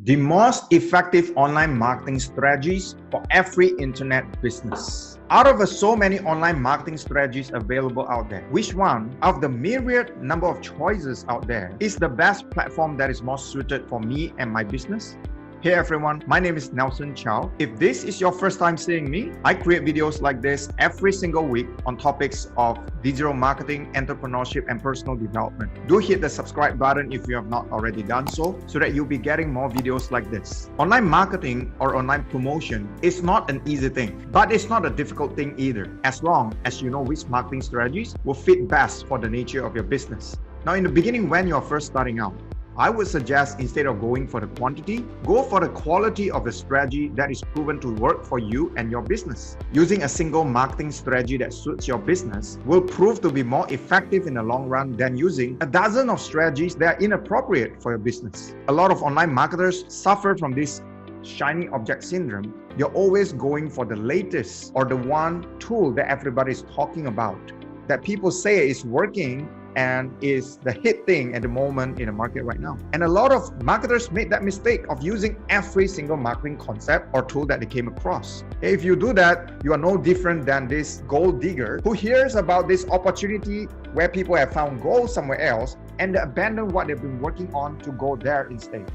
The most effective online marketing strategies for every internet business. Out of so many online marketing strategies available out there, which one of the myriad number of choices out there is the best platform that is most suited for me and my business? Hey everyone, my name is Nelson Chow. If this is your first time seeing me, I create videos like this every single week on topics of digital marketing, entrepreneurship, and personal development. Do hit the subscribe button if you have not already done so that you'll be getting more videos like this. Online marketing or online promotion is not an easy thing, but it's not a difficult thing either, as long as you know which marketing strategies will fit best for the nature of your business. Now, in the beginning, when you're first starting out, I would suggest instead of going for the quantity, go for the quality of the strategy that is proven to work for you and your business. Using a single marketing strategy that suits your business will prove to be more effective in the long run than using a dozen of strategies that are inappropriate for your business. A lot of online marketers suffer from this shiny object syndrome. You're always going for the latest or the one tool that everybody is talking about, that people say is working and is the hit thing at the moment in the market right now. And a lot of marketers made that mistake of using every single marketing concept or tool that they came across. If you do that, you are no different than this gold digger who hears about this opportunity where people have found gold somewhere else and they abandon what they've been working on to go there instead.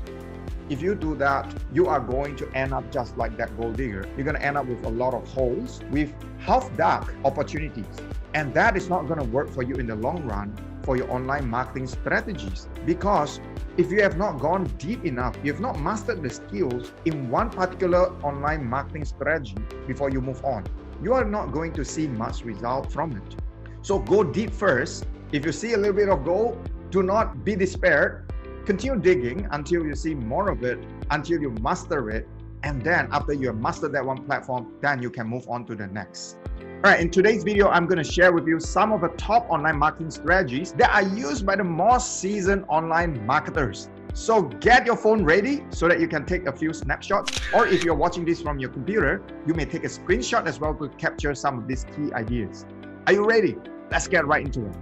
If you do that, you are going to end up just like that gold digger. You're going to end up with a lot of holes, with half-dark opportunities. And that is not going to work for you in the long run for your online marketing strategies. Because if you have not gone deep enough, you have not mastered the skills in one particular online marketing strategy before you move on, you are not going to see much result from it. So go deep first. If you see a little bit of gold, do not be despaired. Continue digging until you see more of it, until you master it. And then after you have mastered that one platform, then you can move on to the next. All right, in today's video, I'm going to share with you some of the top online marketing strategies that are used by the most seasoned online marketers. So get your phone ready so that you can take a few snapshots. Or if you're watching this from your computer, you may take a screenshot as well to capture some of these key ideas. Are you ready? Let's get right into it.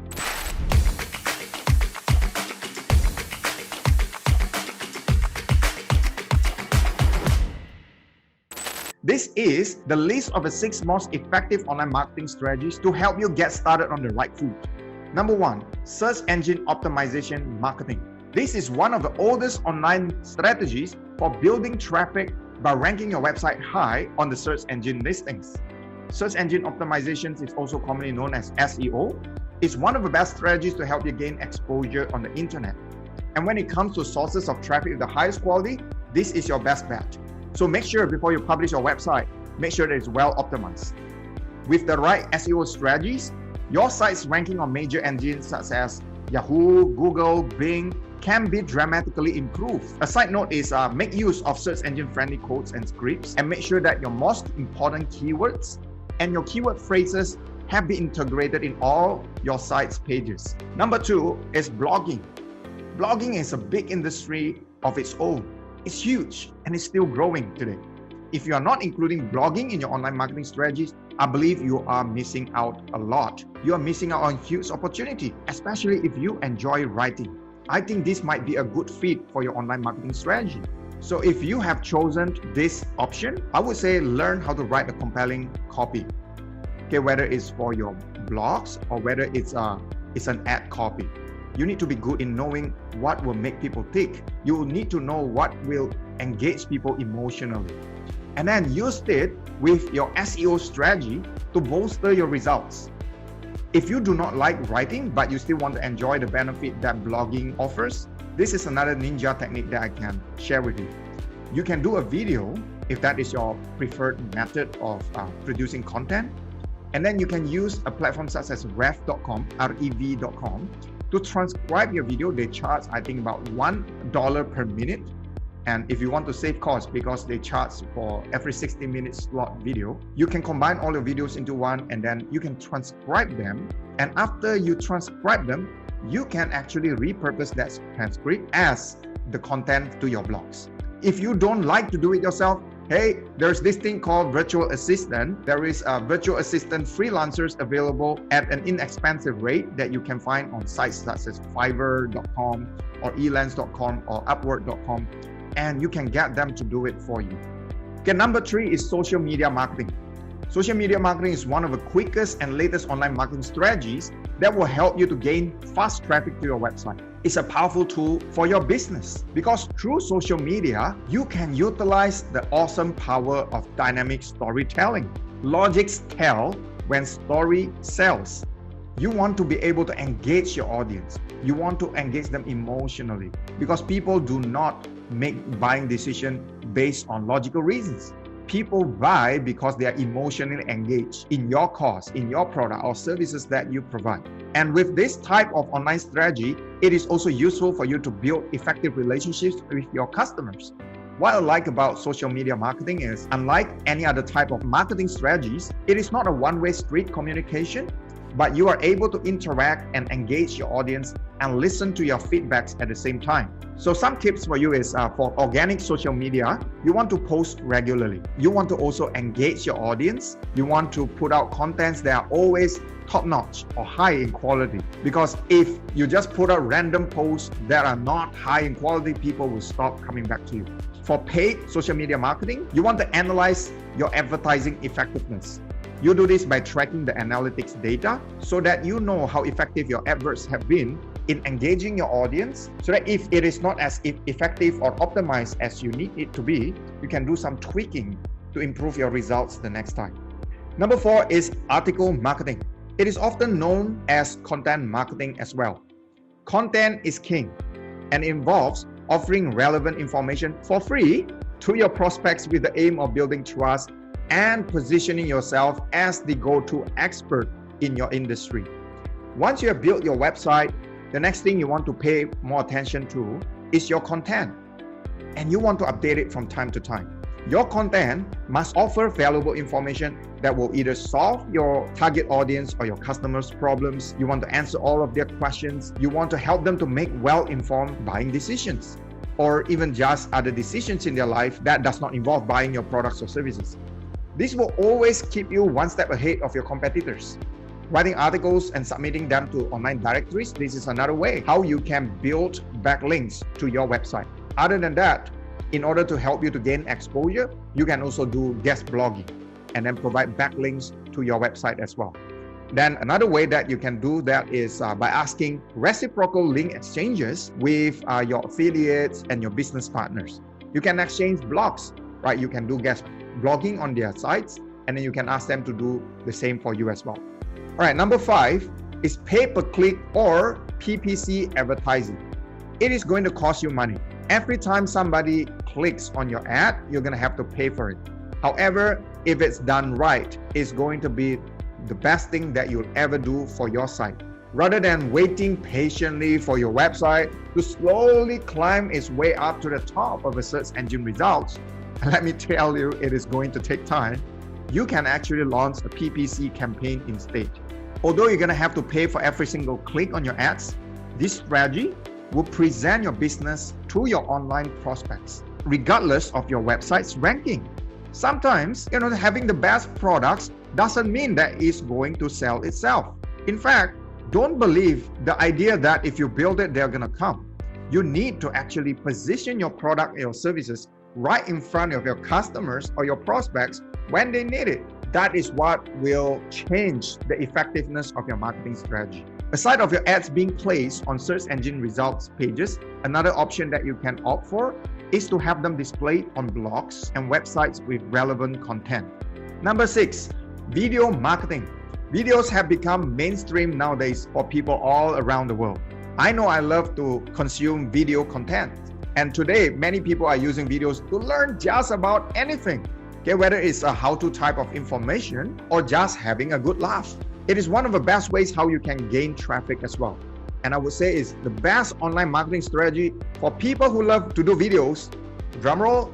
This is the list of the 6 most effective online marketing strategies to help you get started on the right foot. Number 1, search engine optimization marketing. This is one of the oldest online strategies for building traffic by ranking your website high on the search engine listings. Search engine optimization is also commonly known as SEO. It's one of the best strategies to help you gain exposure on the internet. And when it comes to sources of traffic with the highest quality, this is your best bet. So make sure before you publish your website, make sure that it's well optimized. With the right SEO strategies, your site's ranking on major engines such as Yahoo, Google, Bing can be dramatically improved. A side note is make use of search engine friendly codes and scripts and make sure that your most important keywords and your keyword phrases have been integrated in all your site's pages. Number 2 is blogging. Blogging is a big industry of its own. It's huge and it's still growing today. If you are not including blogging in your online marketing strategies, I believe you are missing out a lot. You are missing out on huge opportunity, especially if you enjoy writing. I think this might be a good fit for your online marketing strategy. So if you have chosen this option, I would say learn how to write a compelling copy. Okay, whether it's for your blogs or whether it's an ad copy. You need to be good in knowing what will make people tick. You will need to know what will engage people emotionally. And then use it with your SEO strategy to bolster your results. If you do not like writing, but you still want to enjoy the benefit that blogging offers, this is another ninja technique that I can share with you. You can do a video if that is your preferred method of producing content. And then you can use a platform such as rev.com, rev.com, to transcribe your video. They charge, I think, about $1 per minute. And if you want to save costs, because they charge for every 60-minute slot video, you can combine all your videos into one and then you can transcribe them. And after you transcribe them, you can actually repurpose that transcript as the content to your blogs. If you don't like to do it yourself, hey, there's this thing called virtual assistant. There is virtual assistant freelancers available at an inexpensive rate that you can find on sites such as Fiverr.com or elance.com or Upwork.com. and you can get them to do it for you. Okay, number 3 is social media marketing. Social media marketing is one of the quickest and latest online marketing strategies that will help you to gain fast traffic to your website. It's a powerful tool for your business because through social media, you can utilize the awesome power of dynamic storytelling. Logics tell when story sells. You want to be able to engage your audience. You want to engage them emotionally because people do not make buying decisions based on logical reasons. People buy because they are emotionally engaged in your cause, in your product or services that you provide. And with this type of online strategy, it is also useful for you to build effective relationships with your customers. What I like about social media marketing is, unlike any other type of marketing strategies, it is not a one-way street communication, but you are able to interact and engage your audience and listen to your feedbacks at the same time. So some tips for you is for organic social media, you want to post regularly. You want to also engage your audience. You want to put out contents that are always top-notch or high in quality. Because if you just put out random posts that are not high in quality, people will stop coming back to you. For paid social media marketing, you want to analyze your advertising effectiveness. You do this by tracking the analytics data so that you know how effective your adverts have been in engaging your audience, so that if it is not as effective or optimized as you need it to be, you can do some tweaking to improve your results the next time. Number 4 is article marketing. It is often known as content marketing as well. Content is king and involves offering relevant information for free to your prospects with the aim of building trust and positioning yourself as the go-to expert in your industry. Once you have built your website, the next thing you want to pay more attention to is your content, and you want to update it from time to time. Your content must offer valuable information that will either solve your target audience or your customers' problems. You want to answer all of their questions. You want to help them to make well-informed buying decisions, or even just other decisions in their life that does not involve buying your products or services. This will always keep you one step ahead of your competitors. Writing articles and submitting them to online directories, this is another way how you can build backlinks to your website. Other than that, in order to help you to gain exposure, you can also do guest blogging and then provide backlinks to your website as well. Then another way that you can do that is by asking reciprocal link exchanges with your affiliates and your business partners. You can exchange blogs, right? You can do guest blogging on their sites, and then you can ask them to do the same for you as well. All right, number 5 is pay-per-click or PPC advertising. It is going to cost you money. Every time somebody clicks on your ad, you're going to have to pay for it. However, if it's done right, it's going to be the best thing that you'll ever do for your site. Rather than waiting patiently for your website to slowly climb its way up to the top of the search engine results, let me tell you, it is going to take time. You can actually launch a PPC campaign instead. Although you're going to have to pay for every single click on your ads, this strategy will present your business to your online prospects, regardless of your website's ranking. Sometimes, having the best products doesn't mean that it's going to sell itself. In fact, don't believe the idea that if you build it, they're going to come. You need to actually position your product or your services right in front of your customers or your prospects when they need it. That is what will change the effectiveness of your marketing strategy. Aside of your ads being placed on search engine results pages, another option that you can opt for is to have them displayed on blogs and websites with relevant content. Number 6, video marketing. Videos have become mainstream nowadays for people all around the world. I know I love to consume video content. And today, many people are using videos to learn just about anything. Okay, whether it's a how-to type of information or just having a good laugh. It is one of the best ways how you can gain traffic as well. And I would say it's the best online marketing strategy for people who love to do videos. Drumroll,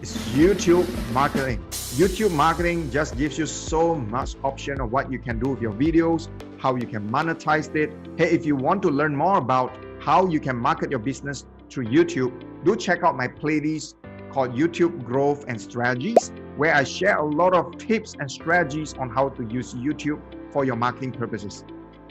is YouTube marketing. YouTube marketing just gives you so much option of what you can do with your videos, how you can monetize it. Hey, if you want to learn more about how you can market your business through YouTube, do check out my playlist called YouTube Growth and Strategies, where I share a lot of tips and strategies on how to use YouTube for your marketing purposes.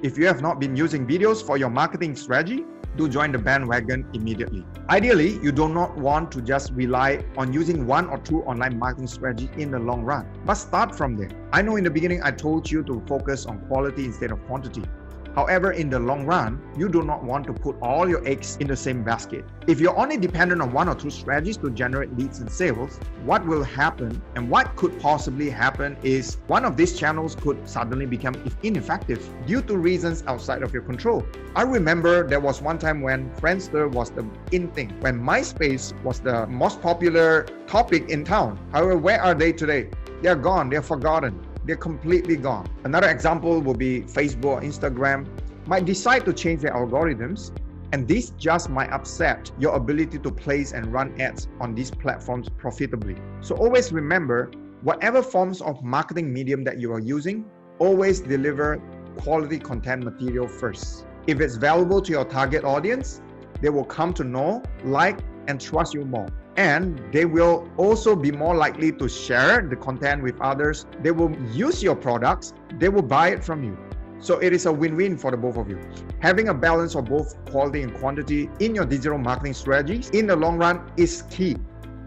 If you have not been using videos for your marketing strategy, do join the bandwagon immediately. Ideally, you do not want to just rely on using 1 or 2 online marketing strategies in the long run, but start from there. I know in the beginning I told you to focus on quality instead of quantity. However, in the long run, you do not want to put all your eggs in the same basket. If you're only dependent on 1 or 2 strategies to generate leads and sales, what will happen and what could possibly happen is one of these channels could suddenly become ineffective due to reasons outside of your control. I remember there was one time when Friendster was the in thing, when MySpace was the most popular topic in town. However, where are they today? They're gone, they're forgotten. They're completely gone. Another example will be Facebook or Instagram might decide to change their algorithms, and this just might upset your ability to place and run ads on these platforms profitably. So always remember, whatever forms of marketing medium that you are using, always deliver quality content material first. If it's valuable to your target audience, they will come to know, like, and trust you more. And they will also be more likely to share the content with others. They will use your products. They will buy it from you. So it is a win-win for the both of you. Having a balance of both quality and quantity in your digital marketing strategies in the long run is key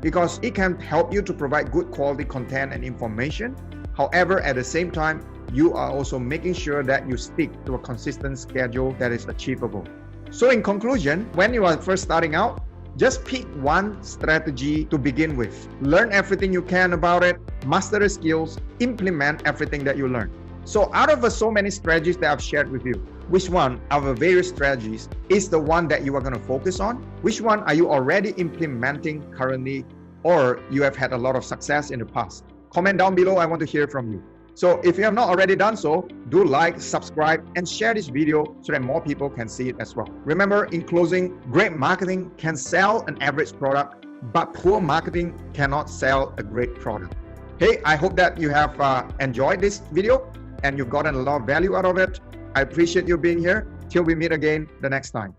because it can help you to provide good quality content and information. However, at the same time, you are also making sure that you stick to a consistent schedule that is achievable. So in conclusion, when you are first starting out, just pick one strategy to begin with. Learn everything you can about it, master the skills, implement everything that you learn. So out of so many strategies that I've shared with you, which one out of various strategies is the one that you are going to focus on? Which one are you already implementing currently, or you have had a lot of success in the past? Comment down below, I want to hear from you. So if you have not already done so, do like, subscribe, and share this video so that more people can see it as well. Remember, in closing, great marketing can sell an average product, but poor marketing cannot sell a great product. Hey, I hope that you have enjoyed this video and you've gotten a lot of value out of it. I appreciate you being here. Till we meet again the next time.